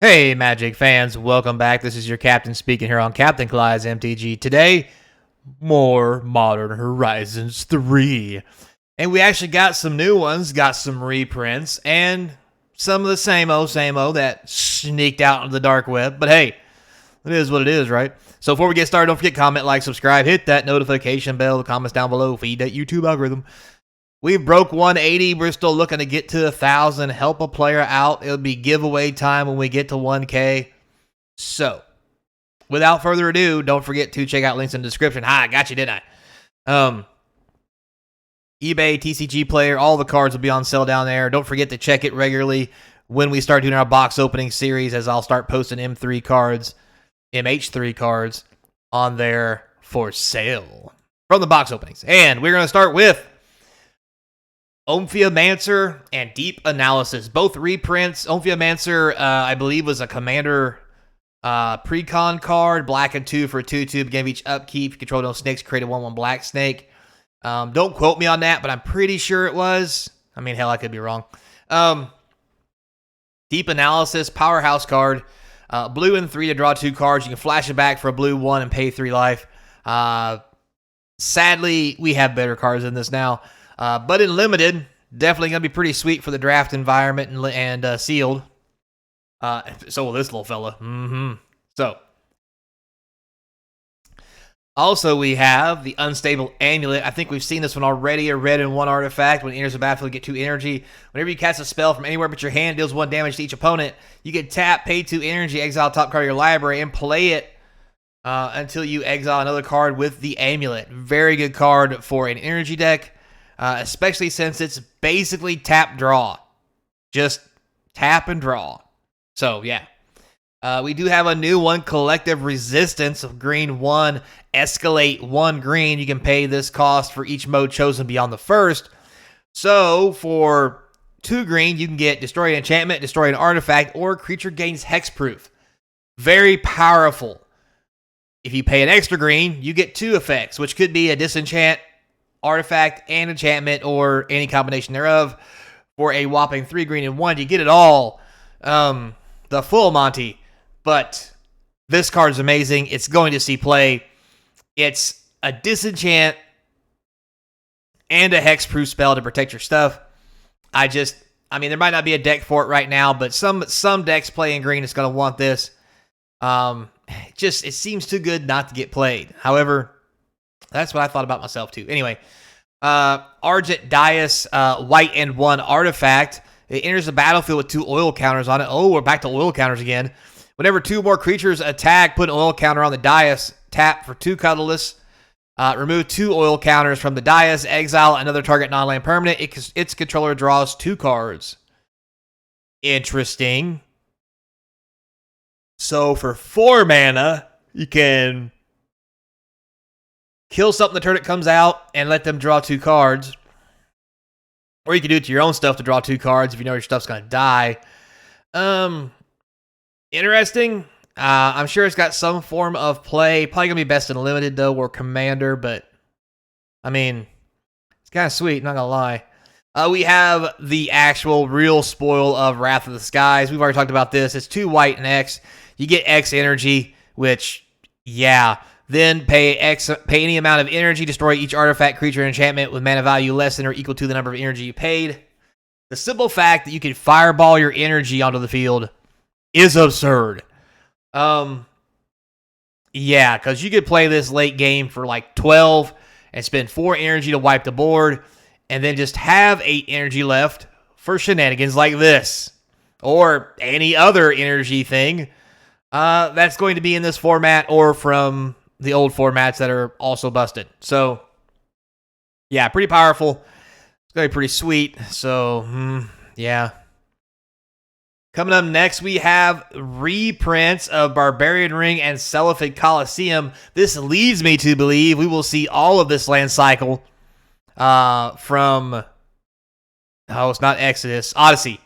Hey, Magic fans, welcome back. This is your captain speaking here on Capnclydes MTG. Today, more Modern Horizons 3. And we actually got some new ones, got some reprints, and some of the same old that sneaked out into the dark web. But hey, it is what it is, right? So before we get started, don't forget, comment, like, subscribe, hit that notification bell, the comments down below, feed that YouTube algorithm. We broke 180. We're still looking to get to 1,000. Help a player out. It'll be giveaway time when we get to 1K. So, without further ado, don't forget to check out links in the description. Hi, I got you, didn't I? eBay, TCG Player, all the cards will be on sale down there. Don't forget to check it regularly when we start doing our box opening series, as I'll start posting M3 cards, MH3 cards on there for sale from the box openings. And we're going to start with Omphaiomancer and Deep Analysis, both reprints. Omphaiomancer, I believe, was a Commander Precon card, black and 2 for 2/2. Beginning of each upkeep, you control no snakes, create a 1/1 black snake. Don't quote me on that, but I'm pretty sure it was. I mean, hell, I could be wrong. Deep Analysis, powerhouse card. Blue and 3 to draw 2 cards. You can flash it back for a blue 1 and pay 3 life. Sadly, we have better cards than this now. But in limited, definitely going to be pretty sweet for the draft environment and sealed. So will this little fella. So, also we have the Unstable Amulet. I think we've seen this one already. A red and 1 artifact. When it enters the battlefield, you get 2 energy. Whenever you cast a spell from anywhere but your hand, deals 1 damage to each opponent. You can tap, pay 2 energy, exile top card of your library, and play it until you exile another card with the Amulet. Very good card for an energy deck. Especially since it's basically tap draw. Just tap and draw. So, yeah. We do have a new one, Collective Resistance of green 1. Escalate 1 green. You can pay this cost for each mode chosen beyond the first. So, for 2 green, you can get Destroy an Enchantment, Destroy an Artifact, or Creature gains Hexproof. Very powerful. If you pay an extra green, you get 2 effects, which could be a Disenchant, Artifact, and Enchantment, or any combination thereof. For a whopping 3 green and 1, you get it all. The full Monty. But this card is amazing. It's going to see play. It's a Disenchant and a Hexproof spell to protect your stuff. I mean, there might not be a deck for it right now, but some decks playing green is going to want this. It seems too good not to get played. However, that's what I thought about myself, too. Anyway, Argent Dais, white and 1 artifact. It enters the battlefield with 2 oil counters on it. Oh, we're back to oil counters again. Whenever 2 more creatures attack, put an oil counter on the dais. Tap for 2 colorless. Remove 2 oil counters from the dais. Exile another target non-land permanent. Its controller draws 2 cards. Interesting. So for 4 mana, you can kill something the turn it comes out and let them draw 2 cards. Or you can do it to your own stuff to draw 2 cards if you know your stuff's going to die. Interesting. I'm sure it's got some form of play. Probably going to be best in limited, though, or commander. But, I mean, it's kind of sweet, not going to lie. We have the actual real spoil of Wrath of the Skies. We've already talked about this. It's 2 white and X. You get X energy, which, yeah. Then pay any amount of energy, destroy each artifact, creature, and enchantment with mana value less than or equal to the number of energy you paid. The simple fact that you can fireball your energy onto the field is absurd. Yeah, because you could play this late game for like 12 and spend 4 energy to wipe the board, and then just have 8 energy left for shenanigans like this. Or any other energy thing that's going to be in this format or from the old formats that are also busted. So, yeah, pretty powerful. It's going to be pretty sweet. So, yeah. Coming up next, we have reprints of Barbarian Ring and Celiphic Coliseum. This leads me to believe we will see all of this land cycle from... Oh, it's not Exodus. Odyssey.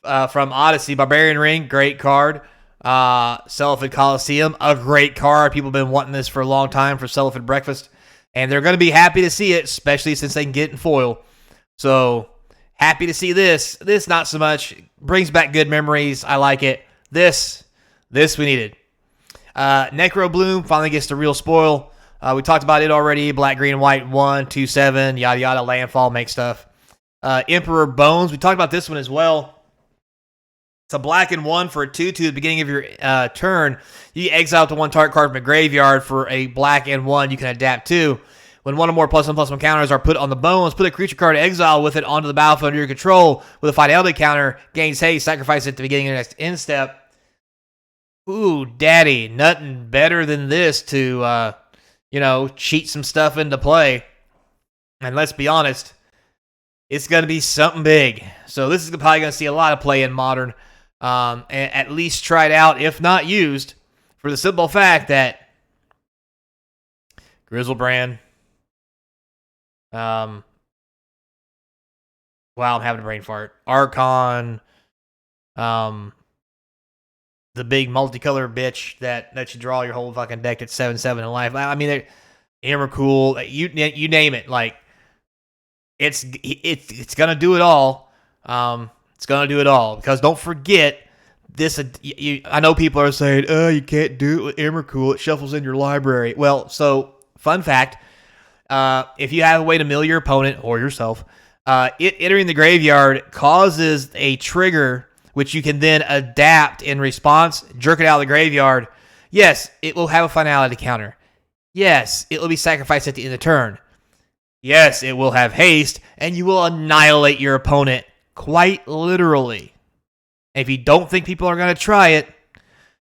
From Odyssey. Barbarian Ring, great card. Celiphic Coliseum, a great card. People have been wanting this for a long time for Celiphic Breakfast, and they're going to be happy to see it, especially since they can get it in foil. So, happy to see this. This, not so much. Brings back good memories. I like it. This we needed. Necro Bloom finally gets the real spoil. We talked about it already. Black, green, white, 1, 2, 7, yada yada, landfall, make stuff. Emperor Bones, we talked about this one as well. It's a black and 1 for a 2/2 at the beginning of your turn. You exile to 1 target card from a graveyard for a black and 1 you can adapt to. When 1 or more +1/+1 counters are put on the bones, put a creature card exile with it onto the battlefield under your control with a Fidelity counter, gains haste, sacrifice it at the beginning of your next end step. Ooh, daddy, nothing better than this to, cheat some stuff into play. And let's be honest, it's going to be something big. So this is probably going to see a lot of play in Modern, and at least tried out, if not used, for the simple fact that Grizzlebrand. Wow, I'm having a brain fart. Archon, the big multicolor bitch that you draw your whole fucking deck at 7/7 in life. I mean, they're Emrakul, you name it. Like, it's gonna do it all. It's gonna do it all because don't forget this. I know people are saying, "Oh, you can't do it with Emrakul. It shuffles in your library." Well, so fun fact. If you have a way to mill your opponent or yourself, it entering the graveyard causes a trigger which you can then adapt in response, jerk it out of the graveyard. Yes, it will have a finality counter. Yes, it will be sacrificed at the end of the turn. Yes, it will have haste, and you will annihilate your opponent quite literally. And if you don't think people are going to try it,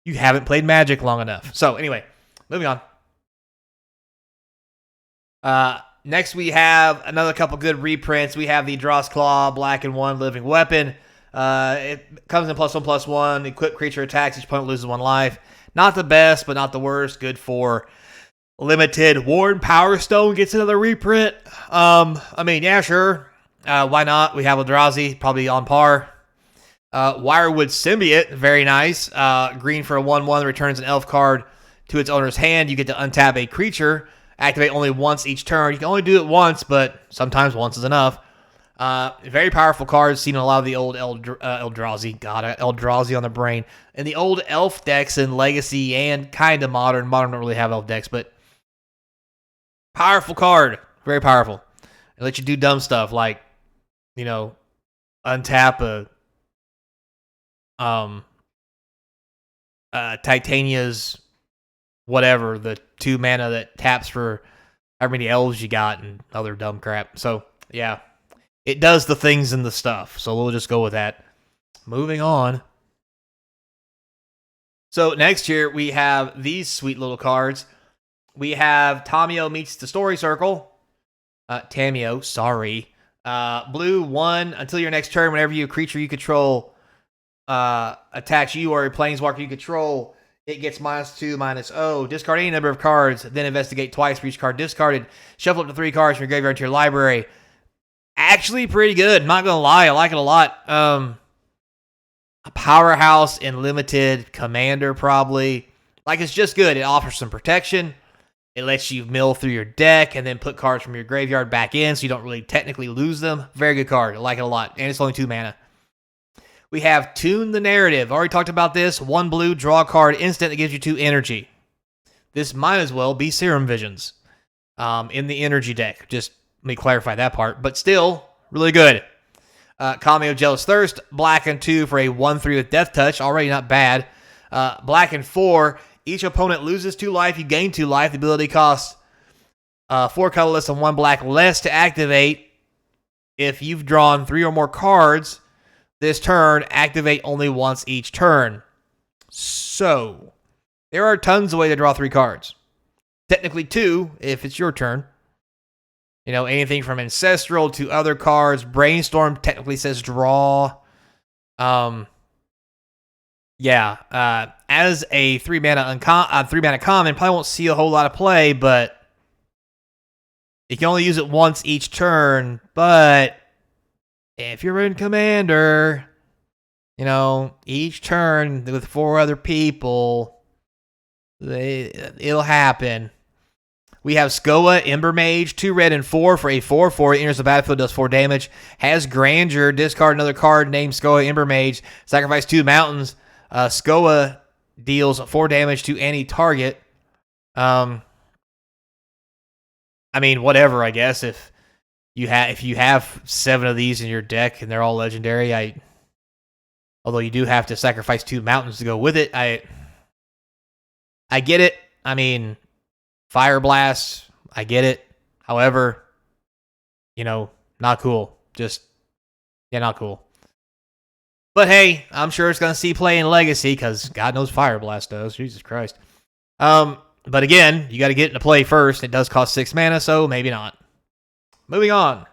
you haven't played Magic long enough. So anyway, moving on. Next, we have another couple good reprints. We have the Dross Claw, black and 1 living weapon. It comes in +1/+1. Equipped creature attacks. Each opponent loses 1 life. Not the best, but not the worst. Good for limited. Worn Power Stone gets another reprint. I mean, yeah, sure. Why not? We have Eldrazi, probably on par. Wirewood Symbiote, very nice. Green for a 1/1 returns an elf card to its owner's hand. You get to untap a creature. Activate only once each turn. You can only do it once, but sometimes once is enough. Very powerful cards seen in a lot of the old Eldrazi. God, Eldrazi on the brain. And the old elf decks in Legacy and kind of Modern. Modern don't really have elf decks, but powerful card. Very powerful. It lets you do dumb stuff like, untap Titania's whatever, the 2 mana that taps for however many elves you got and other dumb crap. So, yeah. It does the things in the stuff. So we'll just go with that. Moving on. So next here we have these sweet little cards. We have Tamio meets the Story Circle. Tamio, sorry. Blue 1, until your next turn, whenever a creature you control attacks you or a planeswalker you control, it gets -2/-0. Discard any number of cards, then investigate twice for each card discarded. Shuffle up to 3 cards from your graveyard to your library. Actually pretty good. Not going to lie. I like it a lot. A powerhouse in limited. Commander probably. Like, it's just good. It offers some protection. It lets you mill through your deck and then put cards from your graveyard back in so you don't really technically lose them. Very good card. I like it a lot. And it's only 2 mana. We have Tune the Narrative. Already talked about this. 1 blue, draw a card instant that gives you 2 energy. This might as well be Serum Visions in the energy deck. Just let me clarify that part. But still, really good. Kameo Jealous Thirst. Black and 2 for a 1/3 with Death Touch. Already not bad. Black and 4. Each opponent loses 2 life. You gain 2 life. The ability costs 4 colorless and 1 black less to activate. If you've drawn 3 or more cards this turn, activate only once each turn. So, there are tons of ways to draw 3 cards. Technically 2 if it's your turn. Anything from Ancestral to other cards. Brainstorm technically says draw. As a 3 mana common, probably won't see a whole lot of play, but you can only use it once each turn. But if you're in Commander, each turn with 4 other people, it'll happen. We have Skoa, Ember Mage, 2 red and 4 for a 4/4. Enters the battlefield, does 4 damage. Has Grandeur, discard another card named Skoa, Ember Mage. Sacrifice 2 mountains. Skoa deals 4 damage to any target. I mean, whatever. I guess if you have 7 of these in your deck and they're all legendary, although you do have to sacrifice 2 mountains to go with it, I get it. I mean, Fire Blast, I get it. However, not cool. Not cool. But hey, I'm sure it's going to see play in Legacy because God knows Fire Blast does. Jesus Christ. But again, you got to get into play first. It does cost 6 mana, so maybe not. Moving on.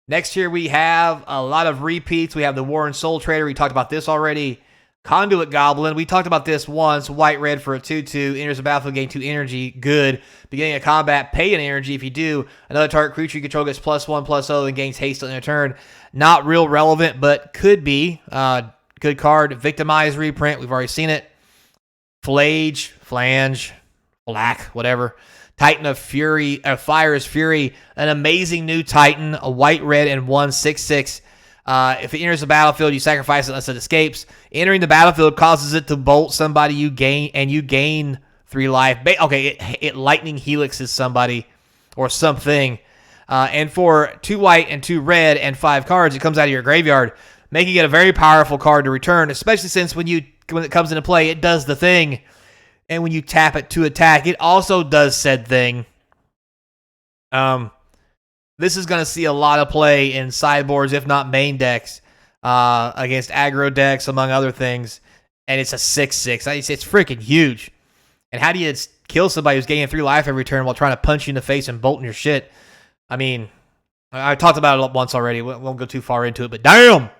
Next here we have a lot of repeats. We have the War and Soul Trader. We talked about this already. Conduit Goblin. We talked about this once. White-red for a 2/2. Enters the battlefield, gain 2 energy. Good. Beginning of combat, pay an energy. If you do, another target creature you control gets +1/+0 and gains haste on your turn. Not real relevant, but could be. Good card. Victimize reprint. We've already seen it. Flange, black, whatever. Titan of Fury, Fire's Fury, an amazing new Titan, a white-red and 1/6/6. If it enters the battlefield, you sacrifice it unless it escapes. Entering the battlefield causes it to bolt somebody you gain 3 life. Okay, it lightning helixes somebody or something. And for 2 white and 2 red and 5 cards, it comes out of your graveyard, making it a very powerful card to return, especially since when it comes into play, it does the thing. And when you tap it to attack, it also does said thing. This is going to see a lot of play in sideboards, if not main decks, against aggro decks, among other things. And it's a 6/6. It's freaking huge. And how do you kill somebody who's gaining 3 life every turn while trying to punch you in the face and bolting your shit? I mean, I talked about it once already. We won't go too far into it, but damn!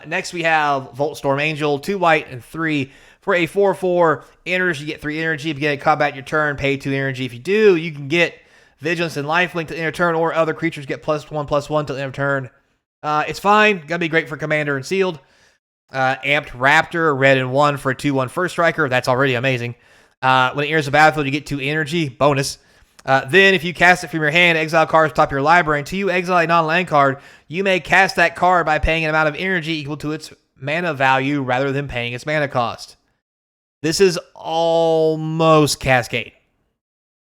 Next we have Voltstorm Angel, 2 white and 3. For a 4/4, enters, you get 3 energy. If you get combat your turn, pay 2 energy. If you do, you can get Vigilance and Lifelink to end of turn, or other creatures get +1/+1 to end of turn. It's fine. Gonna be great for Commander and Sealed. Amped Raptor, red and 1 for a 2/1 first striker. That's already amazing. When it enters the battlefield, you get 2 energy. Bonus. Then, if you cast it from your hand, exile cards top of your library. Until you exile a non-land card, you may cast that card by paying an amount of energy equal to its mana value rather than paying its mana cost. This is almost Cascade.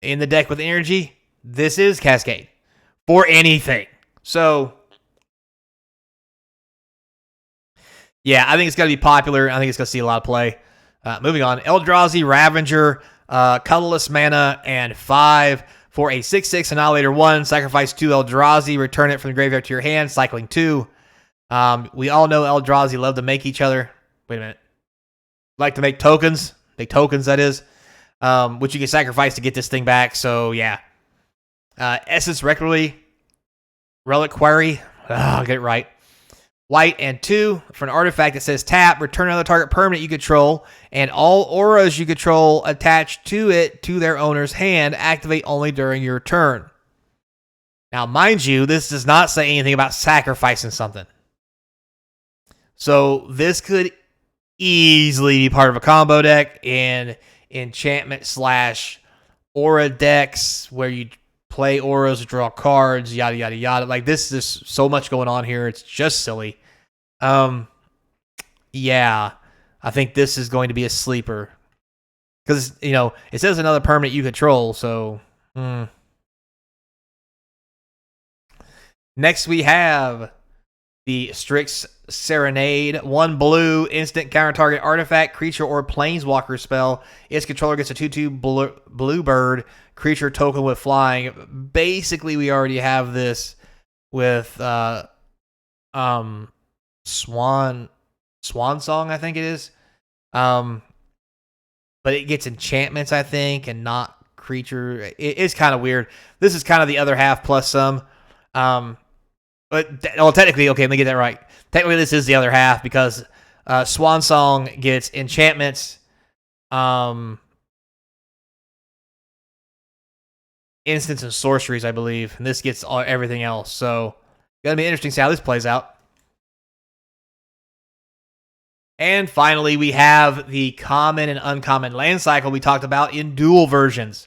In the deck with energy, this is Cascade. For anything. So, yeah, I think it's going to be popular. I think it's going to see a lot of play. Moving on. Eldrazi, Ravager, colorless mana, and 5 for a 6/6 Annihilator 1. Sacrifice 2 Eldrazi, return it from the graveyard to your hand, cycling 2. We all know Eldrazi love to make each other. Wait a minute. Like to make tokens. Make tokens, that is. Which you can sacrifice to get this thing back. So, yeah. Essence Reliquary. I'll get it right. White and 2 for an artifact that says tap, return another target permanent you control, and all auras you control attached to it to their owner's hand activate only during your turn. Now, mind you, this does not say anything about sacrificing something. So this could easily be part of a combo deck in enchantment/aura decks where you play auras, draw cards, yada, yada, yada. Like, this is so much going on here. It's just silly. Yeah, I think this is going to be a sleeper. Because, it says another permanent you control, so... Next, we have the Strix Serenade. 1 blue, instant counter-target artifact, creature, or planeswalker spell. Its controller gets a 2/2 blue bird creature token with flying. Basically, we already have this with Swan Song, I think it is. But it gets enchantments, I think, and not creature. It's kind of weird. This is kind of the other half plus some. But technically, okay, let me get that right. Technically, this is the other half because Swan Song gets enchantments, instants, and sorceries, I believe, and this gets everything else. So, gonna be interesting to see how this plays out. And finally, we have the common and uncommon land cycle we talked about in dual versions.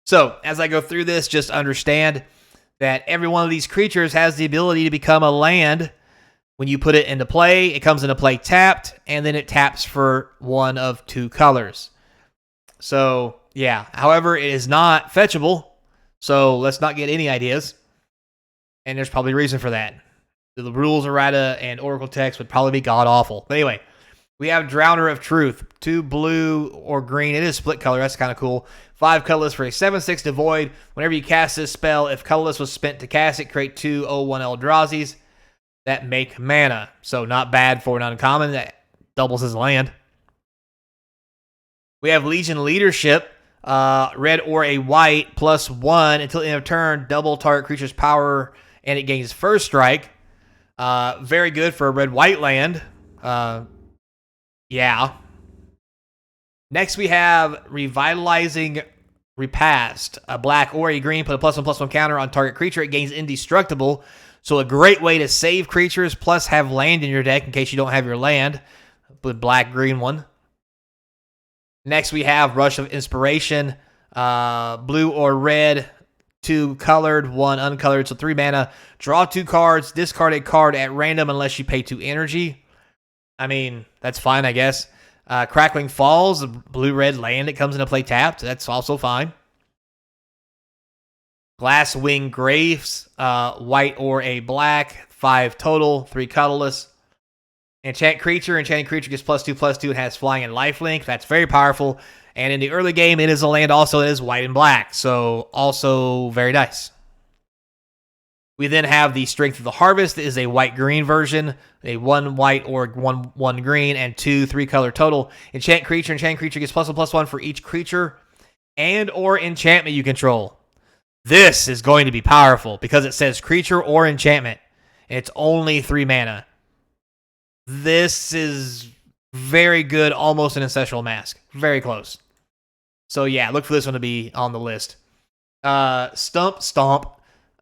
So, as I go through this, just understand that every one of these creatures has the ability to become a land When you put it into play, it comes into play tapped, and then it taps for one of 2 colors. So, yeah. However, it is not fetchable, so let's not get any ideas. And there's probably a reason for that. The rules errata and Oracle text would probably be god-awful. But anyway, we have Drowner of Truth. 2 blue or green. It is split color. That's kind of cool. 5 colorless for a 7/6 devoid. Whenever you cast this spell, if colorless was spent to cast it, create 2 0/1 Eldrazi's that make mana. So not bad for an uncommon. That doubles his land. We have Legion Leadership. Red or a white, +1 until the end of turn. Double target creature's power, and it gains first strike. Very good for a red-white land. Yeah. Next, we have Revitalizing Repast. A black or a green, put a +1/+1 counter on target creature. It gains indestructible. So a great way to save creatures, plus have land in your deck in case you don't have your land. With black-green one. Next, we have Rush of Inspiration. Blue or red. 2 colored, 1 uncolored, so 3 mana. Draw 2 cards, discard a card at random unless you pay 2 energy. I mean, that's fine, I guess. Crackling Falls, a blue-red land that comes into play tapped. That's also fine. Glasswing Graves, white or a black. 5 total, 3 colorless. Enchanted creature gets +2/+2 and has flying and lifelink. That's very powerful. And in the early game, it is a land also that is white and black. So also very nice. We then have the Strength of the Harvest. That is a white-green version. A 1 white or 1 green and 2 3-color total. Enchant creature gets +1/+1 for each creature and or enchantment you control. This is going to be powerful because it says creature or enchantment. And it's only 3 mana. This is very good, almost an Ancestral Mask. Very close. So yeah, look for this one to be on the list. Stomp.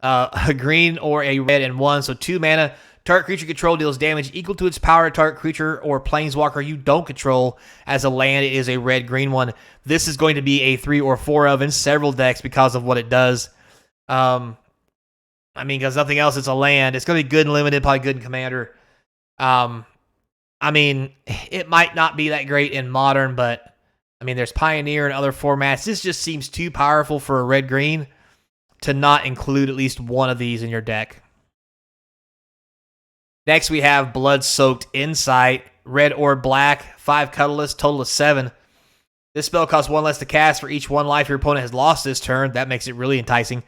A green or a red and 1, so 2 mana. Target creature control deals damage equal to its power to target creature or planeswalker you don't control. As a land, it is a red-green one. This is going to be a 3 or 4 of in several decks because of what it does. I mean, because nothing else, it's a land. It's going to be good in Limited, probably good in Commander. I mean, it might not be that great in Modern, but, I mean, there's Pioneer and other formats. This just seems too powerful for a red-green to not include at least one of these in your deck. Next, we have Blood-Soaked Insight. Red or black, 5 colorless, total of 7. This spell costs 1 less to cast for each 1 life your opponent has lost this turn. That makes it really enticing.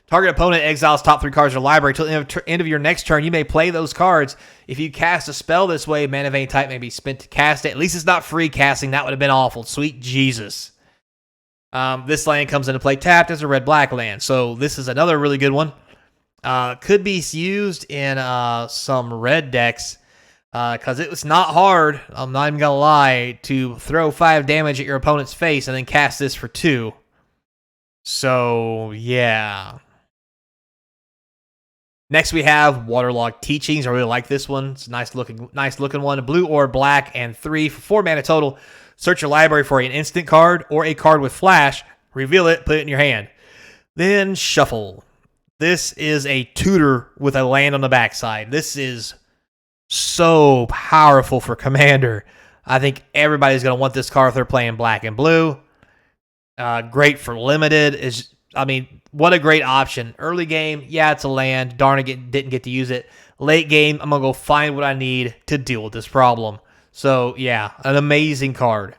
Target opponent exiles top 3 cards of your library. Until the end of your next turn, you may play those cards. If you cast a spell this way, mana of any type may be spent to cast it. At least it's not free casting. That would have been awful. Sweet Jesus. This land comes into play tapped as a red-black land. So this is another really good one. Could be used in some red decks because it was not hard, I'm not even going to lie, to throw 5 damage at your opponent's face and then cast this for 2. So, yeah. Next, we have Waterlogged Teachings. I really like this one. It's a nice looking one. A blue or black and 3 for 4 mana total. Search your library for an instant card or a card with flash. Reveal it, put it in your hand. Then shuffle. This is a tutor with a land on the backside. This is so powerful for Commander. I think everybody's going to want this card if they're playing black and blue. Great for Limited. I mean, what a great option. Early game, yeah, it's a land. Darn it, didn't get to use it. Late game, I'm going to go find what I need to deal with this problem. So, yeah, an amazing card.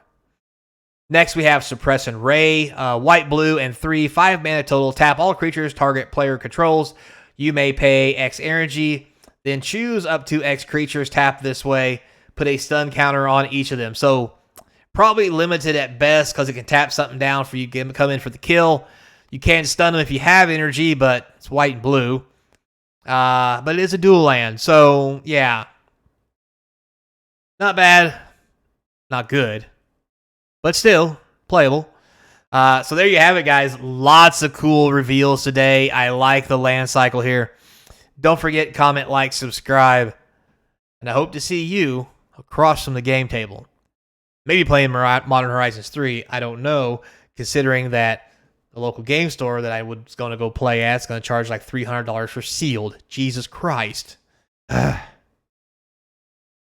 Next, we have Suppress and Ray. White, blue, and 3. 5 mana total. Tap all creatures target player controls. You may pay X energy. Then choose up to X creatures. Tap this way. Put a stun counter on each of them. So, probably limited at best because it can tap something down for you to come in for the kill. You can stun them if you have energy, but it's white and blue. But it is a dual land. So, yeah. Not bad. Not good. But still, playable. So there you have it, guys. Lots of cool reveals today. I like the land cycle here. Don't forget, comment, like, subscribe. And I hope to see you across from the game table. Maybe playing Modern Horizons 3. I don't know, considering that the local game store that I was going to go play at is going to charge like $300 for sealed. Jesus Christ.